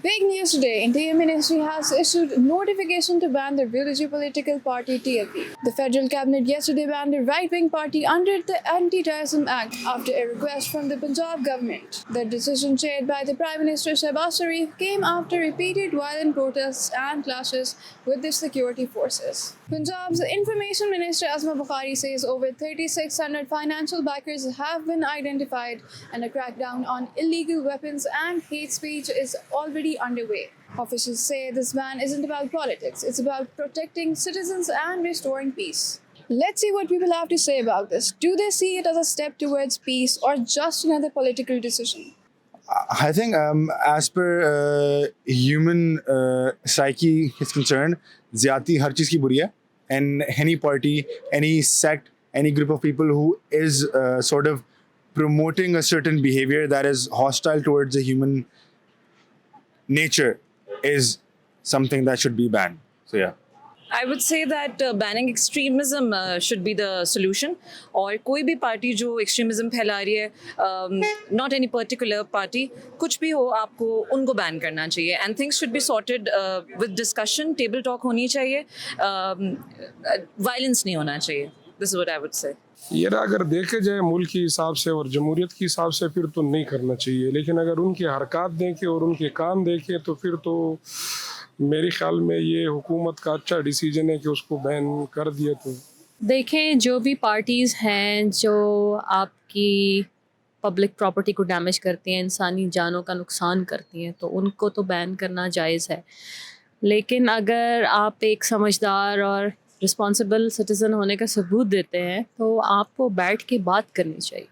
Big news today. Interior Ministry has issued notification to ban the Villaji political party TLP. The federal cabinet yesterday banned the right-wing party under the Anti-Terrorism Act after a request from the Punjab government. The decision, chaired by the Prime Minister Shehbaz Sharif, came after repeated violent protests and clashes with the security forces. Punjab's Information Minister Asma Bukhari says over 3,600 financial backers have been identified and a crackdown on illegal weapons and hate speech is already underway. Officials say this ban isn't about politics, it's about protecting citizens and restoring peace. Let's see what people have to say about this. Do they see it as a step towards peace or just another political decision? I think as per human psyche is concerned, zyati har cheez ki buri hai, and any party, any sect, any group of people who is sort of promoting a certain behavior that is hostile towards the human nature is something that should be banned. So yeah. I would say that banning extremism should be the solution. اور کوئی بھی party جو extremism پھیلا رہی ہے, not any particular party, کچھ بھی ہو, آپ کو ان کو بین کرنا چاہیے. And things should be sorted with discussion, table talk ہونی چاہیے, violence نہیں ہونا چاہیے. This is what I would say. یہ اگر دیکھے جائے ملک کے حساب سے اور جمہوریت کے حساب سے پھر تو نہیں کرنا چاہیے, لیکن اگر ان کی حرکات دیکھیں اور ان کے کام دیکھیں تو پھر تو میرے خیال میں یہ حکومت کا اچھا ڈیسیجن ہے کہ اس کو بین کر دیا. تو دیکھیں, جو بھی پارٹیز ہیں جو آپ کی پبلک پراپرٹی کو ڈیمیج کرتی ہیں, انسانی جانوں کا نقصان کرتی ہیں, تو ان کو تو بین کرنا جائز ہے. لیکن اگر آپ ایک سمجھدار اور رسپانسبل سٹیزن ہونے کا ثبوت دیتے ہیں تو آپ کو بیٹھ کے بات کرنی چاہیے.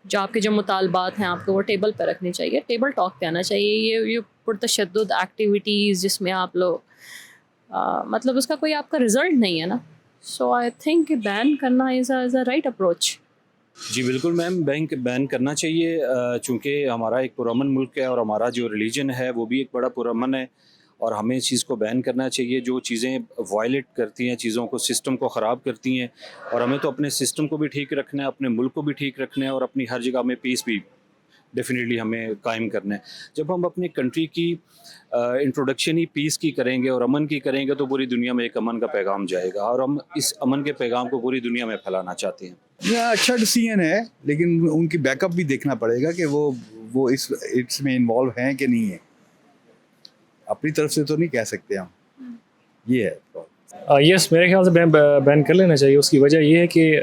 جو آپ کے جو مطالبات ہیں آپ کو وہ ٹیبل پہ رکھنے چاہیے, ٹیبل ٹاک پہ آنا چاہیے. یہ پرتشدد ایکٹیویٹیز جس میں آپ لوگ مطلب اس کا کوئی آپ کا رزلٹ نہیں ہے نا. سو آئی تھنک بین کرنا از اے رائٹ اپروچ. جی بالکل میم, بین کرنا چاہیے, چونکہ ہمارا ایک پرامن ملک ہے اور ہمارا جو ریلیجن ہے وہ بھی ایک بڑا پرامن ہے, اور ہمیں اس چیز کو بین کرنا چاہیے. جو چیزیں وائلیٹ کرتی ہیں, چیزوں کو, سسٹم کو خراب کرتی ہیں, اور ہمیں تو اپنے سسٹم کو بھی ٹھیک رکھنا ہے, اپنے ملک کو بھی ٹھیک رکھنا ہے, اور اپنی ہر جگہ میں پیس بھی ڈیفینیٹلی ہمیں قائم کرنا ہے. جب ہم اپنی کنٹری کی انٹروڈکشن ہی پیس کی کریں گے اور امن کی کریں گے تو پوری دنیا میں ایک امن کا پیغام جائے گا, اور ہم اس امن کے پیغام کو پوری دنیا میں پھیلانا چاہتے ہیں. یہ اچھا ڈیسیژن ہے, لیکن ان کی بیک اپ بھی دیکھنا پڑے گا کہ وہ اس میں انوالو ہیں کہ نہیں ہیں. اپنی طرف سے تو نہیں کہہ سکتے ہم. یہ ہے یس, میرے خیال سے بین کر لینا چاہیے. اس کی وجہ یہ ہے کہ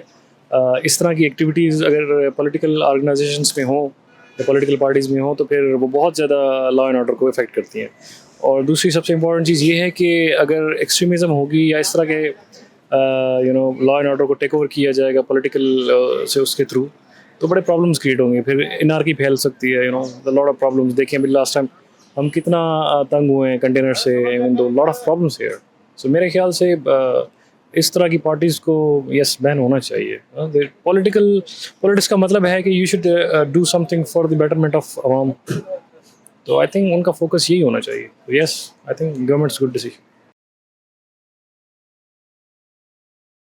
اس طرح کی ایکٹیویٹیز اگر پولیٹیکل آرگنائزیشنس میں ہوں یا پولیٹیکل پارٹیز میں ہوں تو پھر وہ بہت زیادہ لا اینڈ آرڈر کو افیکٹ کرتی ہیں. اور دوسری سب سے امپورٹنٹ چیز یہ ہے کہ اگر ایکسٹریمزم ہوگی یا اس طرح کے لا اینڈ آرڈر کو ٹیک اوور کیا جائے گا پولیٹیکل سے اس کے تھرو, تو بڑے پرابلمس کریٹ ہوں گے. پھر انارکی پھیل سکتی ہے, لاٹ آف پرابلمس. دیکھیں ابھی لاسٹ ٹائم ہم کتنا تنگ ہوئے ہیں کنٹینر سے, لاٹ آف پرابلمس ہیئر. سو میرے خیال سے اس طرح کی پارٹیز کو یس بین ہونا چاہیے. پولیٹکس کا مطلب ہے کہ you should do some thing for the betterment of عوام. تو آئی تھنک ان کا فوکس یہی ہونا چاہیے. Yes, I think government's good decision.